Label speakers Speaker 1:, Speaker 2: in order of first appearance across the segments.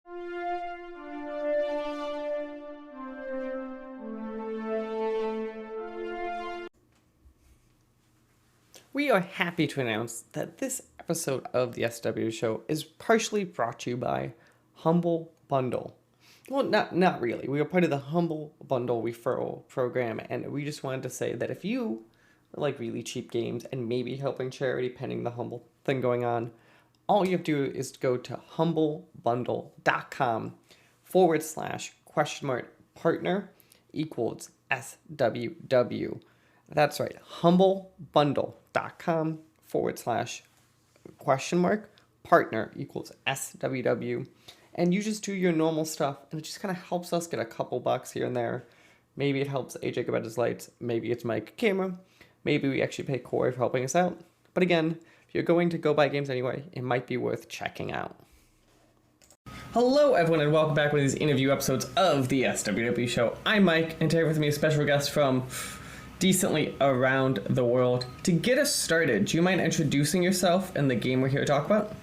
Speaker 1: We are happy to announce that this episode of the SWW show is partially brought to you by Humble Bundle. Well, not really. We are part of the Humble Bundle referral program, and we just wanted to say that if you like really cheap games and maybe helping charity pending the Humble thing going on, all you have to do is go to humblebundle.com/partner equals SWW. That's right, humblebundle.com/partner equals SWW. And you just do your normal stuff, and it just kind of helps us get a couple bucks here and there. Maybe it helps AJ get his lights, maybe it's Mike camera, maybe we actually pay Corey for helping us out. But again, if you're going to go buy games anyway, it might be worth checking out. Hello everyone and welcome back to these interview episodes of the SWW show. I'm Mike, and today with me a special guest from decently around the world. To get us started, do you mind introducing yourself and the game we're here to talk about?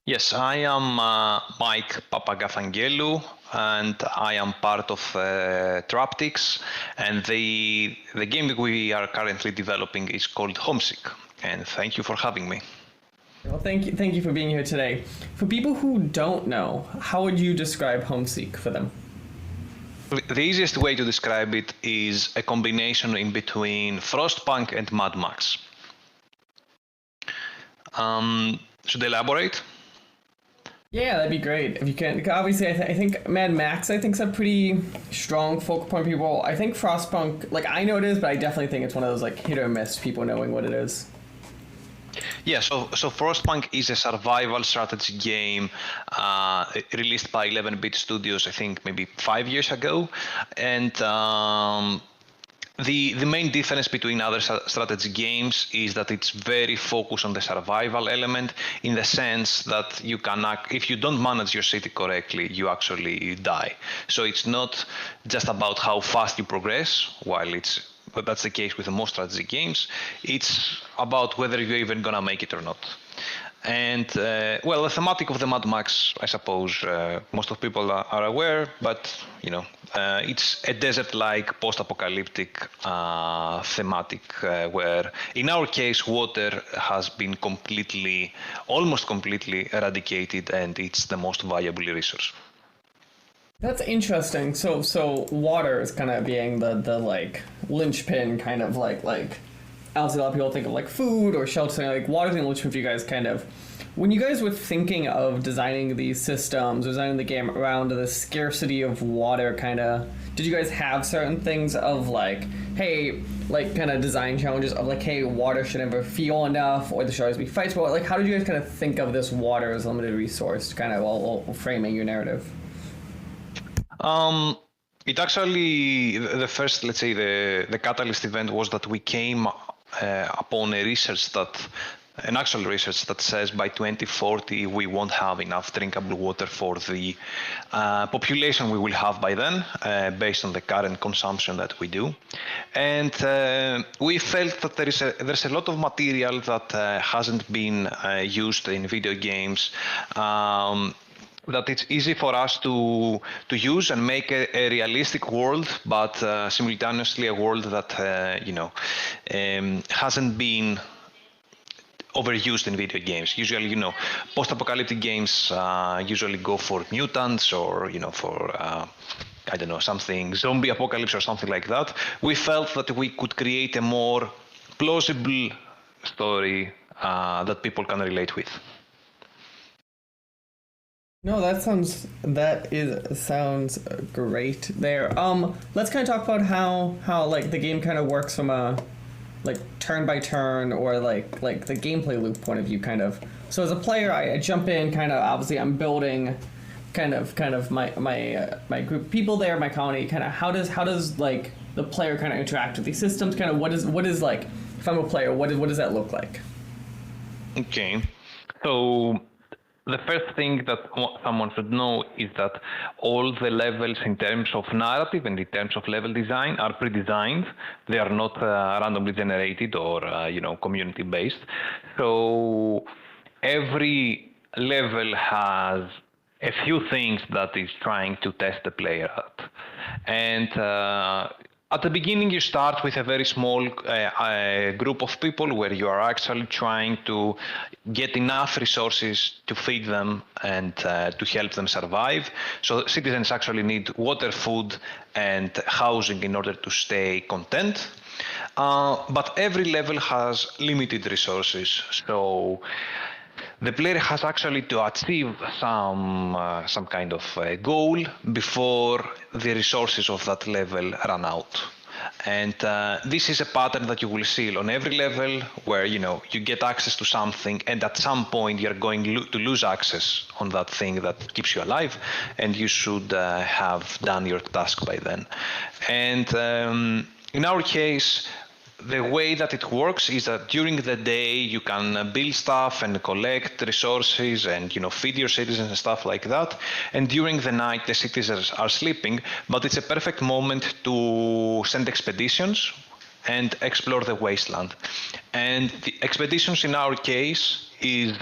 Speaker 2: Yes, I am Mike Papagafangelou, and I am part of Traptics, and the game that we are currently developing is called Homeseek, and thank you for having me.
Speaker 1: Well, thank you for being here today. For people who don't know, how would you describe Homeseek for them?
Speaker 2: The easiest way to describe it is a combination in between Frostpunk and Mad Max. Should I elaborate?
Speaker 1: Yeah, that'd be great if you can. Obviously, I think Mad Max, is a pretty strong focal point for people. I think Frostpunk, I know it is, but I definitely think it's one of those hit or miss people knowing what it is.
Speaker 2: Yeah, so Frostpunk is a survival strategy game released by 11-bit Studios, I think maybe 5 years ago, and the main difference between other strategy games is that it's very focused on the survival element, in the sense that you can if you don't manage your city correctly, you actually die. So it's not just about how fast you progress, but that's the case with most strategy games. It's about whether you're even gonna make it or not. And well, the thematic of the Mad Max, I suppose most of people are aware, but it's a desert-like post-apocalyptic thematic where, in our case, water has been almost completely eradicated, and it's the most valuable resource.
Speaker 1: That's interesting. So water is kind of being the linchpin, kind of obviously a lot of people think of food or shelter. Water's the linchpin for you guys, kind of. When you guys were thinking of designing these systems, designing the game around the scarcity of water, did you guys have certain things of hey, kind of design challenges of hey, water should never feel enough, or there should always be fights? But how did you guys kind of think of this water as a limited resource, kind of while framing your narrative?
Speaker 2: It actually, the first, let's say, the catalyst event was that we came upon an actual research that says by 2040 we won't have enough drinkable water for the population we will have by then, based on the current consumption that we do. And we felt that there's a lot of material that hasn't been used in video games, that it's easy for us to use and make a realistic world, but simultaneously a world that hasn't been overused in video games. Usually, post-apocalyptic games usually go for mutants or for I don't know, something zombie apocalypse or something like that. We felt that we could create a more plausible story that people can relate with.
Speaker 1: No, that sounds great there. Let's kind of talk about how the game kind of works from a turn by turn, or the gameplay loop point of view, kind of. So as a player, I jump in, kind of, obviously I'm building kind of my group of people there, my colony. Kind of how does the player kind of interact with these systems? Kind of what is if I'm a player, what does that look like?
Speaker 2: Okay, so the first thing that someone should know is that all the levels in terms of narrative and in terms of level design are pre-designed. They are not randomly generated or community-based. So every level has a few things that it's trying to test the player at. And at the beginning, you start with a very small group of people where you are actually trying to get enough resources to feed them and to help them survive. So citizens actually need water, food, and housing in order to stay content. But every level has limited resources. So the player has actually to achieve some kind of goal before the resources of that level run out. And this is a pattern that you will see on every level where you get access to something, and at some point you're going to lose access on that thing that keeps you alive, and you should have done your task by then. And in our case, the way that it works is that during the day you can build stuff and collect resources and feed your citizens and stuff like that, and during the night the citizens are sleeping, but it's a perfect moment to send expeditions and explore the wasteland. And the expeditions in our case is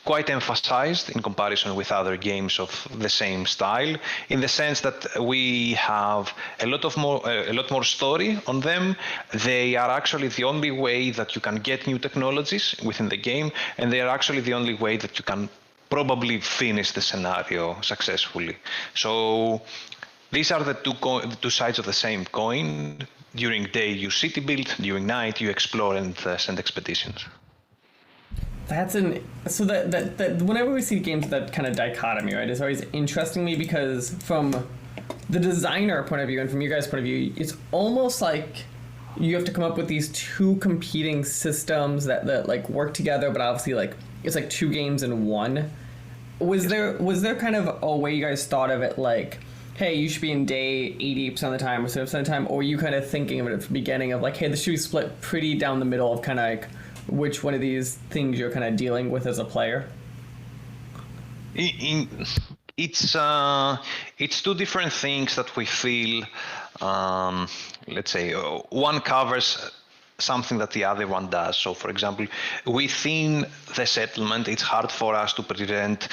Speaker 2: quite emphasized in comparison with other games of the same style, in the sense that we have a lot more story on them. They are actually the only way that you can get new technologies within the game, and they are actually the only way that you can probably finish the scenario successfully. So these are the two sides of the same coin. During day you city build, during night you explore and send expeditions.
Speaker 1: So that whenever we see games with that kind of dichotomy, right, it's always interesting to me, because from the designer point of view and from your guys' point of view, it's almost like you have to come up with these two competing systems that like work together, but obviously like it's like two games in one. Was there kind of a way you guys thought of it, like, hey, you should be in day 80% of the time or 70% of the time, or were you kind of thinking of it at the beginning of like, hey, this should be split pretty down the middle of kind of like which one of these things you're kind of dealing with as a player?
Speaker 2: It's two different things that we feel. Let's say one covers something that the other one does. So, for example, within the settlement, it's hard for us to present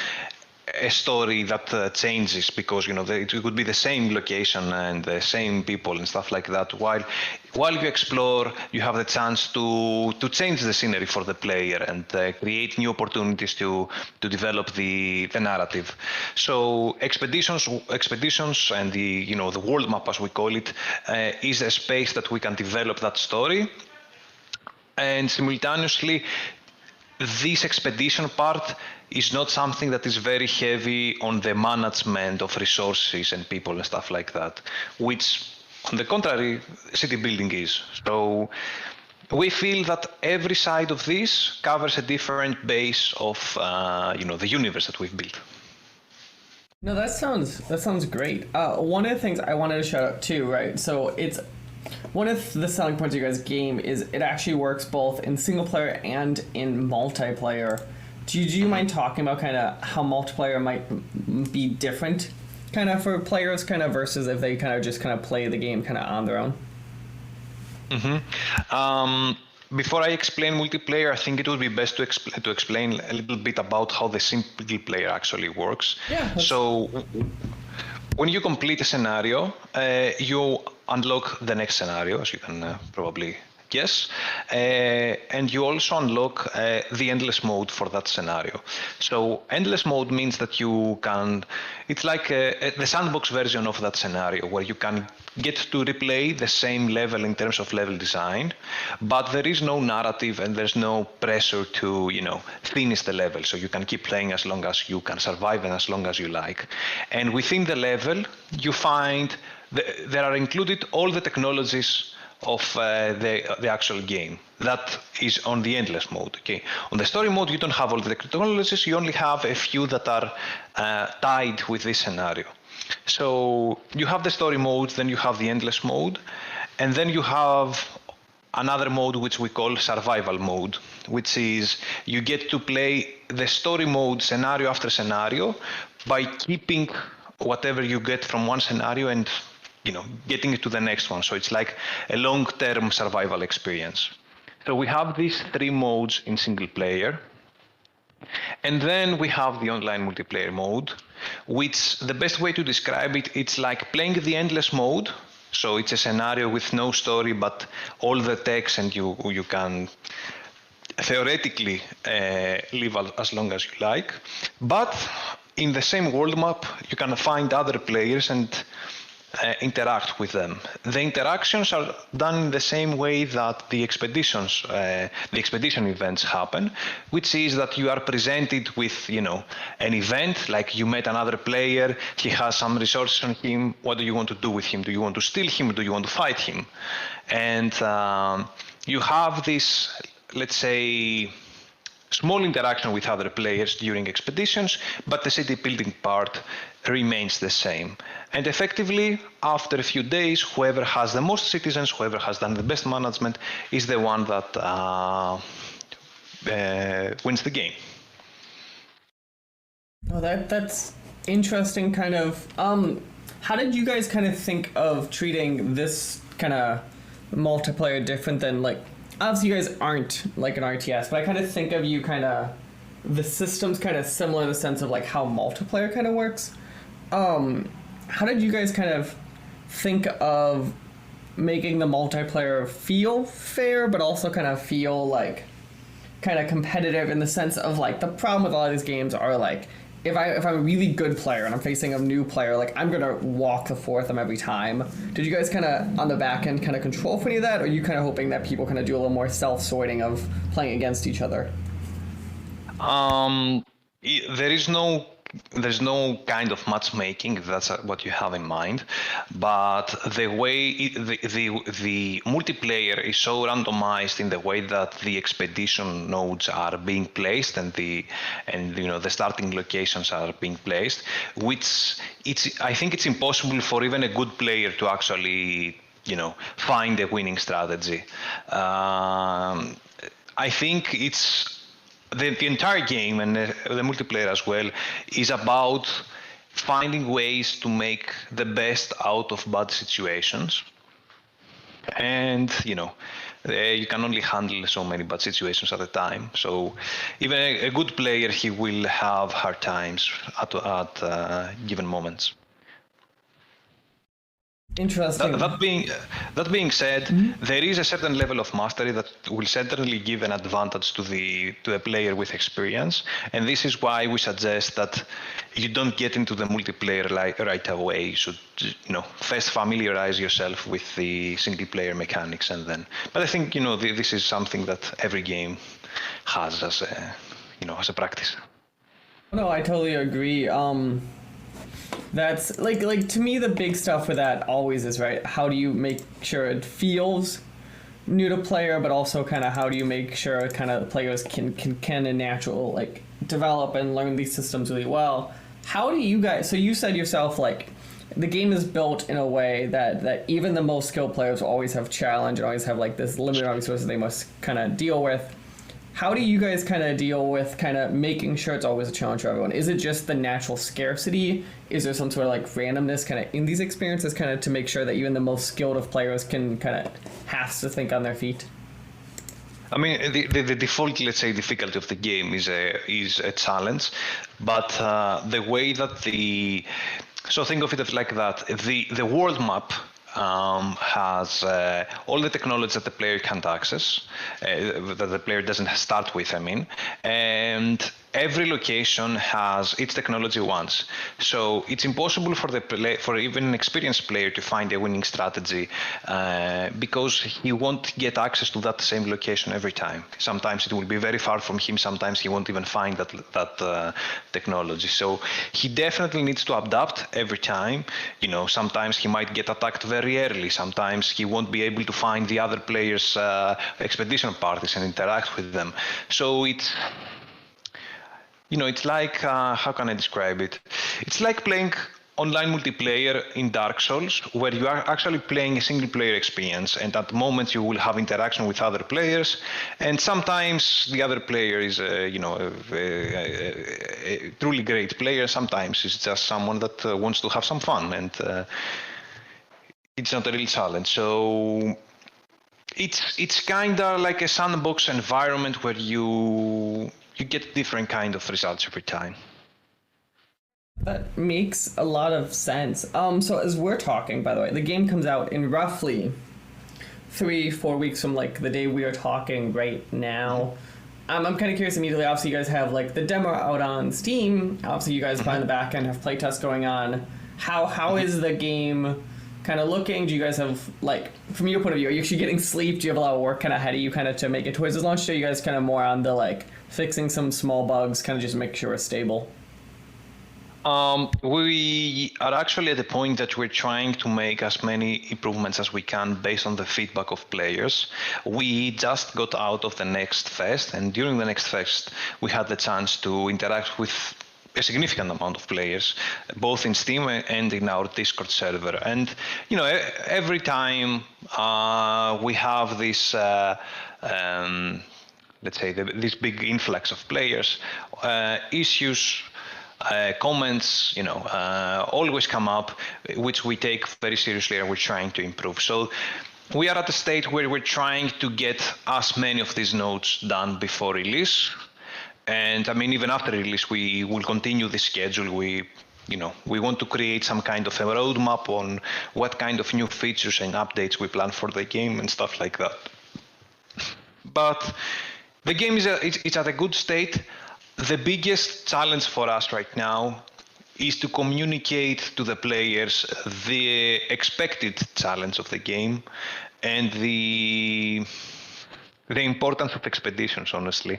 Speaker 2: a story that changes, because it could be the same location and the same people and stuff like that. While you explore, you have the chance to change the scenery for the player and create new opportunities to develop the narrative. So expeditions and the world map, as we call it, is a space that we can develop that story. And simultaneously, this expedition part is not something that is very heavy on the management of resources and people and stuff like that, which, on the contrary, city building is. So we feel that every side of this covers a different base of the universe that we've built.
Speaker 1: No, that sounds great. One of the things I wanted to shout out too, right? So it's one of the selling points of your guys' game is it actually works both in single player and in multiplayer. Do you mind talking about kind of how multiplayer might be different kind of for players kind of versus if they kind of just kind of play the game kind of on their own?
Speaker 2: Before I explain multiplayer, I think it would be best to explain a little bit about how the single player actually works.
Speaker 1: Yeah.
Speaker 2: So when you complete a scenario, you unlock the next scenario, as you can probably guess, and you also unlock the endless mode for that scenario. So endless mode means that you can, it's like the sandbox version of that scenario, where you can get to replay the same level in terms of level design, but there is no narrative and there's no pressure to finish the level. So you can keep playing as long as you can survive and as long as you like. And within the level, you find there are included all the technologies of the actual game. That is on the endless mode. Okay. On the story mode, you don't have all the technologies. You only have a few that are tied with this scenario. So you have the story mode, then you have the endless mode, and then you have another mode which we call survival mode, which is you get to play the story mode scenario after scenario by keeping whatever you get from one scenario and getting it to the next one. So it's like a long-term survival experience. So we have these three modes in single player. And then we have the online multiplayer mode, which the best way to describe it, it's like playing the endless mode. So it's a scenario with no story, but all the text, and you can theoretically live as long as you like. But in the same world map, you can find other players and interact with them. The interactions are done in the same way that the expedition events happen, which is that you are presented with, an event, like you met another player, he has some resources on him, what do you want to do with him? Do you want to steal him? Do you want to fight him? And you have this, let's say, small interaction with other players during expeditions, but the city building part remains the same. And effectively, after a few days, whoever has the most citizens, whoever has done the best management, is the one that wins the game.
Speaker 1: Oh, that's interesting. Kind of. How did you guys kind of think of treating this kind of multiplayer different than like? Obviously, you guys aren't like an RTS, but I kind of think of you kind of the system's kind of similar in the sense of like how multiplayer kind of works. How did you guys kind of think of making the multiplayer feel fair, but also kind of feel like kind of competitive in the sense of like the problem with a lot of these games are like if I'm a really good player and I'm facing a new player, like I'm gonna walk the floor with them every time. Did you guys kind of on the back end kind of control for any of that, or are you kind of hoping that people kind of do a little more self-sorting of playing against each other?
Speaker 2: There's no kind of matchmaking, if that's what you have in mind, but the way the multiplayer is so randomized in the way that the expedition nodes are being placed and the starting locations are being placed, which I think it's impossible for even a good player to actually find a winning strategy. I think it's the entire game and the multiplayer as well is about finding ways to make the best out of bad situations. And you can only handle so many bad situations at a time. So even a good player, he will have hard times at given moments.
Speaker 1: Interesting.
Speaker 2: That being said, there is a certain level of mastery that will certainly give an advantage to a player with experience, and this is why we suggest that you don't get into the multiplayer right away. You should, first familiarize yourself with the single player mechanics, and then. But I think this is something that every game has as a practice.
Speaker 1: No, I totally agree. That's like to me the big stuff with that always is right. How do you make sure it feels new to player, but also kind of how do you make sure kind of players can in natural like develop and learn these systems really well? How do you guys? So you said yourself like the game is built in a way that even the most skilled players will always have challenge and always have like this limited amount of resources they must kind of deal with. How do you guys kind of deal with kind of making sure it's always a challenge for everyone? Is it just the natural scarcity? Is there some sort of like randomness kind of in these experiences kind of to make sure that even the most skilled of players can kind of have to think on their feet?
Speaker 2: I mean, the default, let's say, difficulty of the game is a challenge, but the way that so think of it like that. The world map has all the technology that the player can't access, that the player doesn't start with, and every location has its technology once. So it's impossible for even an experienced player to find a winning strategy because he won't get access to that same location every time. Sometimes it will be very far from him. Sometimes he won't even find that technology. So he definitely needs to adapt every time. Sometimes he might get attacked very early. Sometimes he won't be able to find the other players' expedition parties and interact with them. So it's like, how can I describe it? It's like playing online multiplayer in Dark Souls, where you are actually playing a single player experience, and at moments you will have interaction with other players, and sometimes the other player is a truly great player, sometimes it's just someone that wants to have some fun, and it's not a real challenge. So it's kind of like a sandbox environment where you you get different kind of results every time.
Speaker 1: That makes a lot of sense. So as we're talking, by the way, the game comes out in roughly 3-4 weeks from like the day we are talking right now. I'm kind of curious immediately. Obviously, you guys have like the demo out on Steam. Obviously, you guys behind the back end have playtests going on. How is the game kind of looking? Do you guys have, like, from your point of view, are you actually getting sleep? Do you have a lot of work kind of ahead of you kind of to make it towards this launch? Or are you guys kind of more on the like fixing some small bugs, kind of just make sure it's stable?
Speaker 2: We are actually at the point that we're trying to make as many improvements as we can based on the feedback of players. We just got out of the Next Fest, and during the Next Fest, we had the chance to interact with a significant amount of players, both in Steam and in our Discord server. And every time we have this, let's say, this big influx of players, issues. Comments, always come up, which we take very seriously and we're trying to improve. So we are at a state where we're trying to get as many of these nodes done before release. And I mean, even after release, we will continue the schedule. We want to create some kind of a roadmap on what kind of new features and updates we plan for the game and stuff like that. But the game it's at a good state. The biggest challenge for us right now is to communicate to the players the expected challenge of the game and the importance of expeditions, honestly,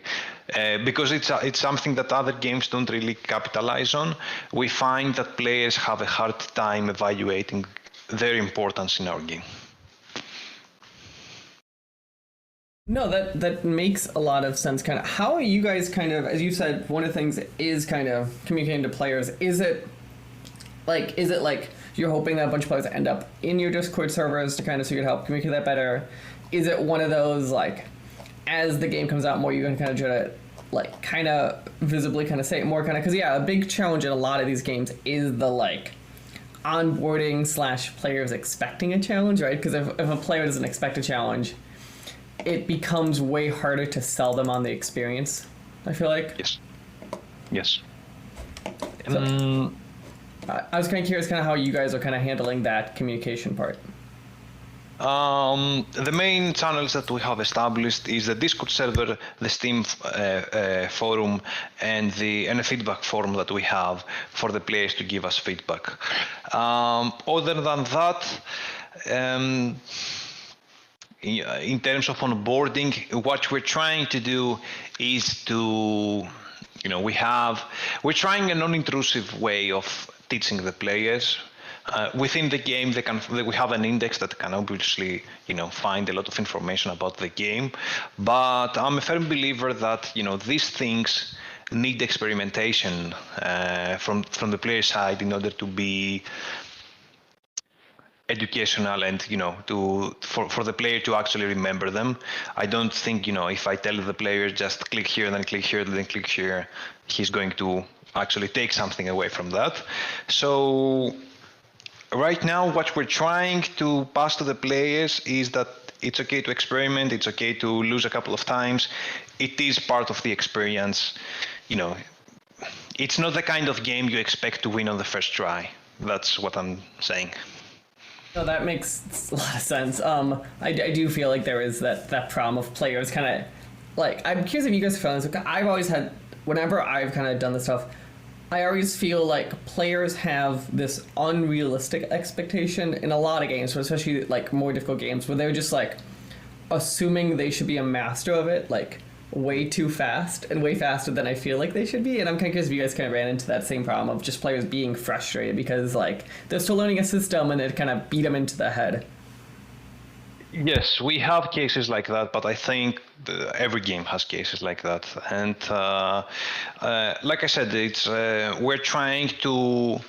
Speaker 2: because it's something that other games don't really capitalize on. We find that players have a hard time evaluating their importance in our game.
Speaker 1: No, that makes a lot of sense. Kind of, how are you guys kind of, as you said, one of the things is kind of communicating to players. Is it like you're hoping that a bunch of players end up in your Discord servers to kind of so you can help communicate that better? Is it one of those like, as the game comes out more, you're gonna kind of try to like kind of visibly kind of say it more kind of, because a big challenge in a lot of these games is the like onboarding / players expecting a challenge, right? Because if a player doesn't expect a challenge, it becomes way harder to sell them on the experience, I feel like.
Speaker 2: Yes.
Speaker 1: So, I was kind of curious kind of how you guys are kind of handling that communication part.
Speaker 2: The main channels that we have established is the Discord server, the Steam forum, and a feedback forum that we have for the players to give us feedback. Other than that, in terms of onboarding, what we're trying to do is to, we're trying a non-intrusive way of teaching the players. Within the game, we have an index that can obviously, find a lot of information about the game. But I'm a firm believer that, these things need experimentation from the player side in order to be educational and for the player to actually remember them. I don't think if I tell the player just click here, then click here, then click here, he's going to actually take something away from that. So right now what we're trying to pass to the players is that it's okay to experiment, it's okay to lose a couple of times. It is part of the experience. It's not the kind of game you expect to win on the first try. That's what I'm saying.
Speaker 1: No, that makes a lot of sense. I do feel like there is that problem of players kind of, like, I'm curious if you guys feel this. I've always had, whenever I've kind of done this stuff, I always feel like players have this unrealistic expectation in a lot of games, but especially like more difficult games, where they're just like assuming they should be a master of it, like way too fast and way faster than I feel like they should be. And I'm kind of curious if you guys kind of ran into that same problem of just players being frustrated because like they're still learning a system and it kind of beat them into the head.
Speaker 2: Yes, we have cases like that, but I think every game has cases like that. And like I said, it's we're trying to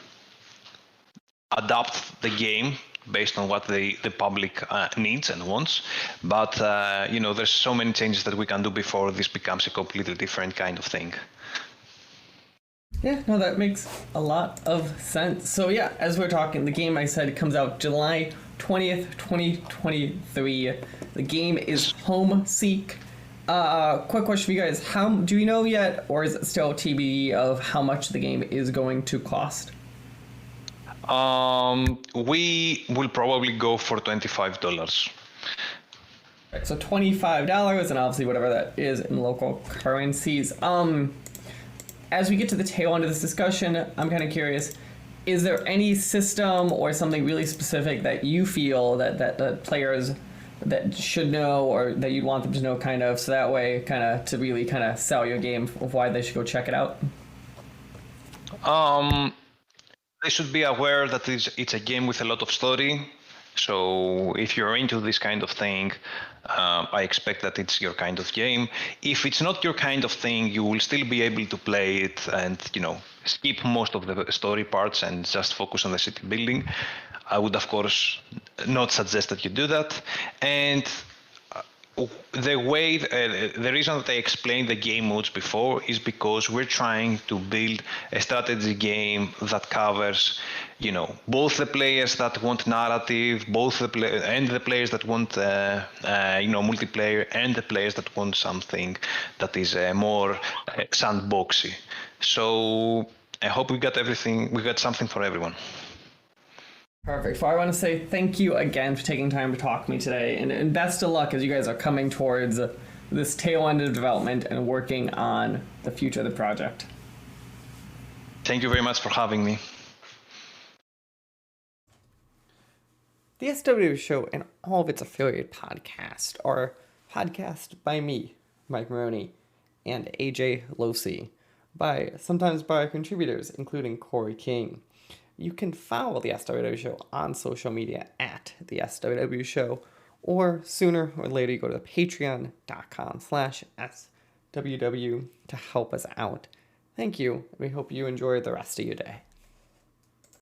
Speaker 2: adapt the game based on what the public needs and wants. But there's so many changes that we can do before this becomes a completely different kind of thing.
Speaker 1: Yeah, no, that makes a lot of sense. So yeah, as we're talking, the game I said comes out July 20th, 2023. The game is Homeseek. Quick question for you guys. How do we know yet, or is it still TBD of how much the game is going to cost?
Speaker 2: We will probably go for $25.
Speaker 1: Right, so $25, and obviously whatever that is in local currencies. As we get to the tail end of this discussion, I'm kind of curious. Is there any system or something really specific that you feel that players that should know, or that you'd want them to know, kind of, so that way, kind of, to really kind of sell your game of why they should go check it out?
Speaker 2: They should be aware that it's a game with a lot of story. So if you're into this kind of thing, I expect that it's your kind of game. If it's not your kind of thing, you will still be able to play it and, skip most of the story parts and just focus on the city building. I would, of course, not suggest that you do that. And the reason that I explained the game modes before is because we're trying to build a strategy game that covers, both the players that want narrative, and the players that want, multiplayer, and the players that want something that is more sandboxy. So I hope we got everything. We got something for everyone.
Speaker 1: Perfect. Well, I want to say thank you again for taking time to talk to me today, and best of luck as you guys are coming towards this tail end of development and working on the future of the project.
Speaker 2: Thank you very much for having me.
Speaker 1: The SWW show and all of its affiliate podcasts are podcast by me, Mike Maroney, and AJ Losi, sometimes by contributors, including Corey King. You can follow the SWW Show on social media at the SWW Show, or sooner or later you go to patreon.com/SWW to help us out. Thank you. We hope you enjoy the rest of your day.